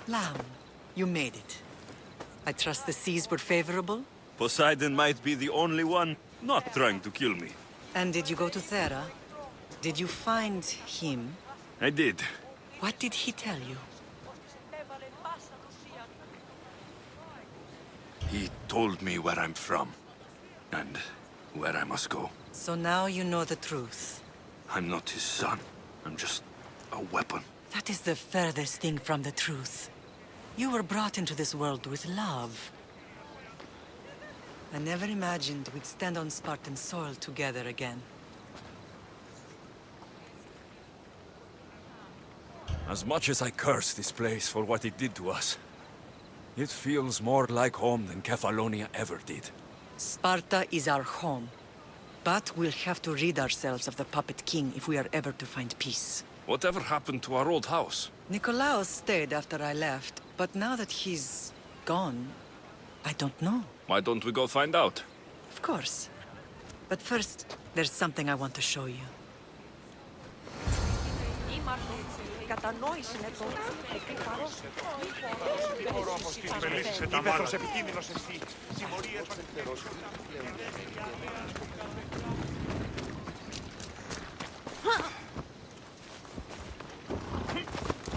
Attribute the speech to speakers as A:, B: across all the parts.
A: Lamb, you made it. I trust the seas were favorable?
B: Poseidon might be the only one not trying to kill me.
A: And did you go to Thera? Did you find him?
B: I did.
A: What did he tell you?
B: He told me where I'm from, and where I must go.
A: So now you know the truth.
B: I'm not his son. I'm just a weapon.
A: That is the furthest thing from the truth. You were brought into this world with love. I never imagined we'd stand on Spartan soil together again.
C: As much as I curse this place for what it did to us, it feels more like home than Kefalonia ever did.
A: Sparta is our home. But we'll have to rid ourselves of the Puppet King if we are ever to find peace.
B: Whatever happened to our old house?
A: Nikolaos stayed after I left, but now that he's gone, I don't know.
B: Why don't we go find out?
A: Of course. But first, there's something I want to show you.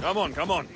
B: Come on, come on.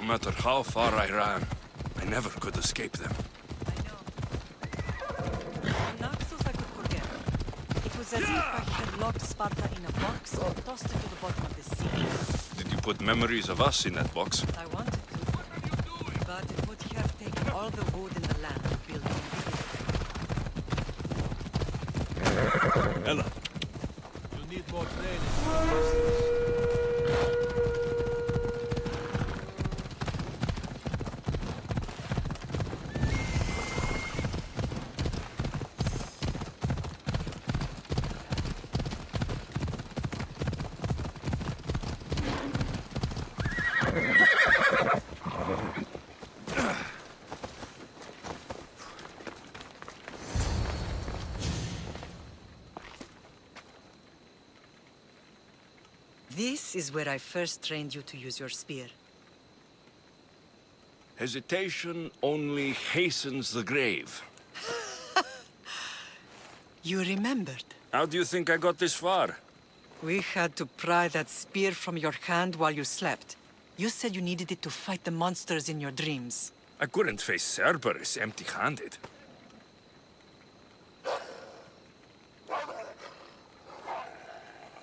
B: No matter how far I ran, I never could escape them.
A: I know. Naxos I could forget. It was as if I had locked Sparta in a box or tossed it to the bottom of the sea.
B: Did you put memories of us in that box?
A: I wanted to, but it would have taken all the wood in the land to build it.
C: Ella,
D: You need more training.
A: This is where I first trained you to use your spear.
B: Hesitation only hastens the grave.
A: You remembered.
B: How do you think I got this far?
A: We had to pry that spear from your hand while you slept. You said you needed it to fight the monsters in your dreams.
B: I couldn't face Cerberus empty-handed.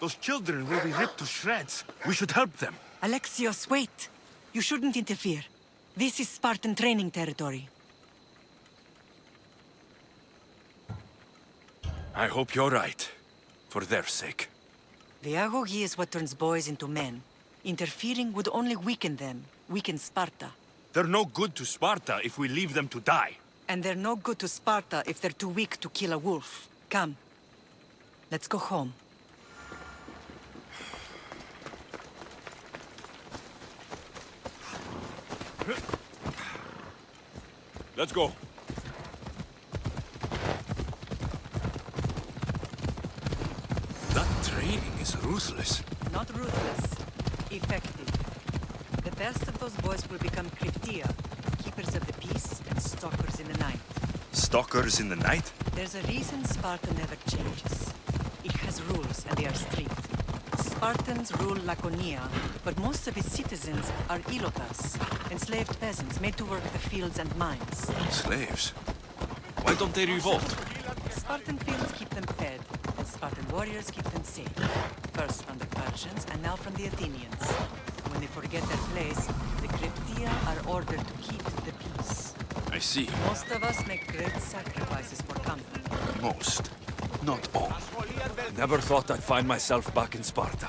B: Those children will be ripped to shreds. We should help them.
A: Alexios, wait! You shouldn't interfere. This is Spartan training territory.
B: I hope you're right. For their sake.
A: The agogi is what turns boys into men. Interfering would only weaken them, weaken Sparta.
B: They're no good to Sparta if we leave them to die.
A: And they're no good to Sparta if they're too weak to kill a wolf. Come. Let's go home.
C: let's go.
B: That training is ruthless.
A: Not ruthless. Effective. The best of those boys will become Kryptia, keepers of the peace and stalkers in the night.
B: Stalkers in the night?
A: There's a reason Sparta never changes. It has rules, and they are strict. Spartans rule Laconia, but most of its citizens are ilotas, enslaved peasants made to work the fields and mines.
B: Slaves? Why don't they revolt?
A: Spartan fields keep them fed, and Spartan warriors keep them safe. First from the Persians, and now from the Athenians. When they forget their place, the Kryptia are ordered to keep the peace.
C: I see.
A: Most of us make great sacrifices for comfort.
C: Most. Not all. Never thought I'd find myself back in Sparta.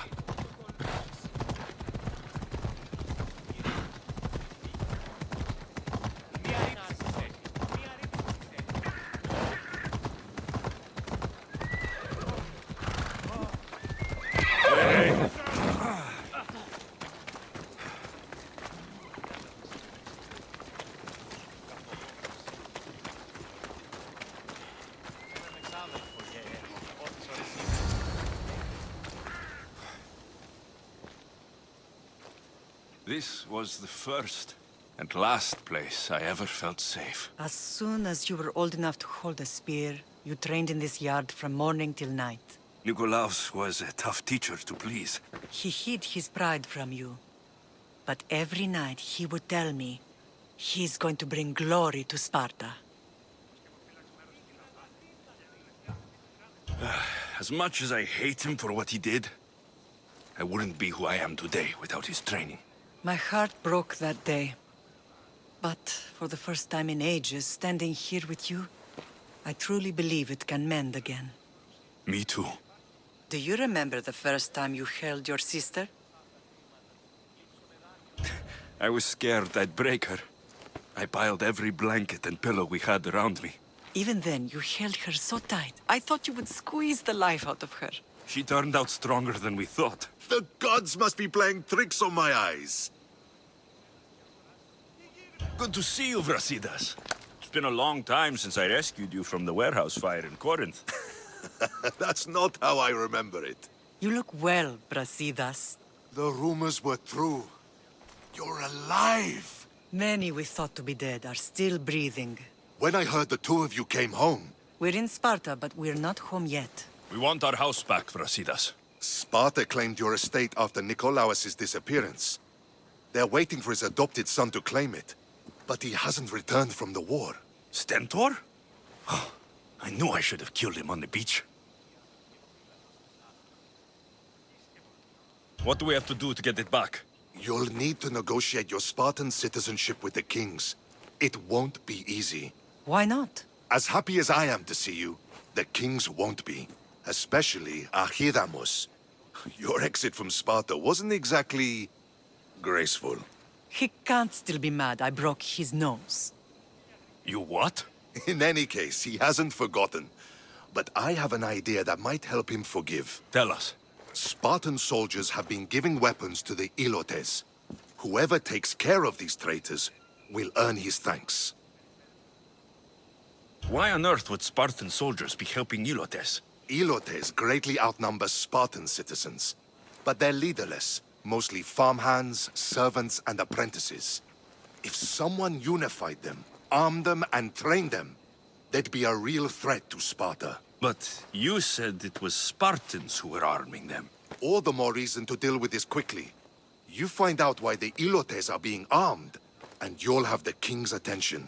C: This was the first and last place I ever felt safe.
A: As soon as you were old enough to hold a spear, you trained in this yard from morning till night.
C: Nikolaos was a tough teacher to please.
A: He hid his pride from you. But every night he would tell me, he's going to bring glory to Sparta.
C: As much as I hate him for what he did, I wouldn't be who I am today without his training.
A: My heart broke that day. But for the first time in ages, standing here with you, I truly believe it can mend again.
C: Me too.
A: Do you remember the first time you held your sister?
C: I was scared I'd break her. I piled every blanket and pillow we had around me.
A: Even then, you held her so tight. I thought you would squeeze the life out of her.
C: She turned out stronger than we thought.
E: The gods must be playing tricks on my eyes.
C: Good to see you, Brasidas. It's been a long time since I rescued you from the warehouse fire in Corinth.
E: That's not how I remember it.
A: You look well, Brasidas.
E: The rumors were true. You're alive!
A: Many we thought to be dead are still breathing.
E: When I heard the two of you came home,
A: We're in Sparta, but we're not home yet.
C: We want our house back, Brasidas.
E: Sparta claimed your estate after Nikolaos' disappearance. They're waiting for his adopted son to claim it. But he hasn't returned from the war.
C: Stentor? I knew I should have killed him on the beach. What do we have to do to get it back?
E: You'll need to negotiate your Spartan citizenship with the kings. It won't be easy.
A: Why not?
E: As happy as I am to see you, the kings won't be. Especially Archidamos. Your exit from Sparta wasn't exactly graceful.
A: He can't still be mad I broke his nose.
C: You what?
E: In any case, he hasn't forgotten. But I have an idea that might help him forgive.
C: Tell us.
E: Spartan soldiers have been giving weapons to the Ilotes. Whoever takes care of these traitors will earn his thanks.
C: Why on earth would Spartan soldiers be helping Ilotes?
E: Ilotes greatly outnumber Spartan citizens. But they're leaderless, mostly farmhands, servants, and apprentices. If someone unified them, armed them, and trained them, they'd be a real threat to Sparta.
C: But you said it was Spartans who were arming them.
E: All the more reason to deal with this quickly. You find out why the Ilotes are being armed, and you'll have the king's attention.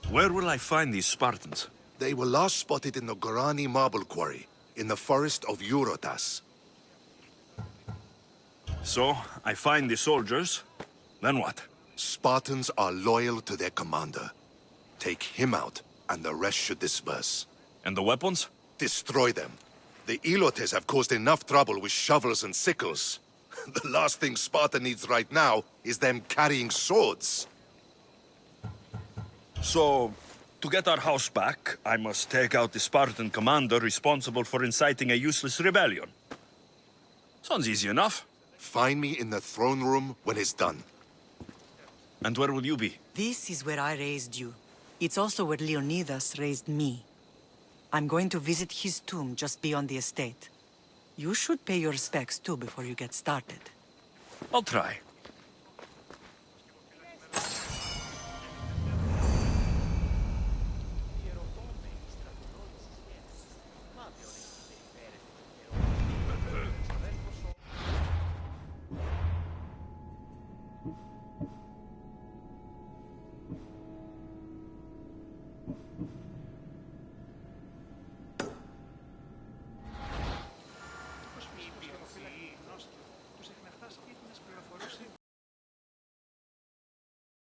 C: Where will I find these Spartans?
E: They were last spotted in the Gorani marble quarry, in the forest of Eurotas.
C: So, I find the soldiers, then what?
E: Spartans are loyal to their commander. Take him out, and the rest should disperse.
C: And the weapons?
E: Destroy them. The Ilotes have caused enough trouble with shovels and sickles. The last thing Sparta needs right now is them carrying swords.
C: So, to get our house back, I must take out the Spartan commander responsible for inciting a useless rebellion. Sounds easy enough.
E: Find me in the throne room when it's done.
C: And where will you be?
A: This is where I raised you. It's also where Leonidas raised me. I'm going to visit his tomb just beyond the estate. You should pay your respects too before you get started.
C: I'll try.